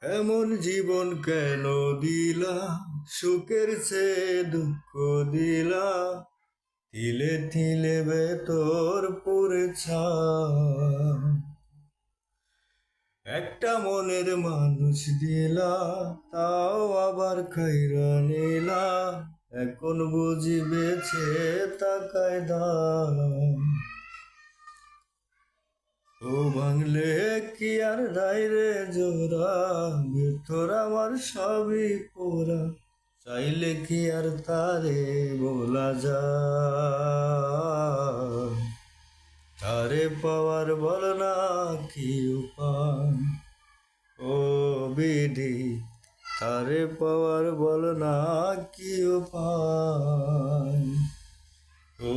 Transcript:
এমন জীবন কেন দিলা, সুখের চেয়ে দুঃখ দিলা, তিলে তিলে ভেতর পুড়েছা। একটা মনের মানুষ দিলা, তাও আবার খাইরা নিলা, এখন বুঝি বেছে তাকায় দাম। ও ভাঙলে কি আর নাই রে জোড়া, ভেতর আমার সবই পোড়া, চাইলে কি আর তারে বলা যায়? তারে পাওয়ার বল না কি উপায়, ও বিধি তারে পাওয়ার বল না কি উপায়, ও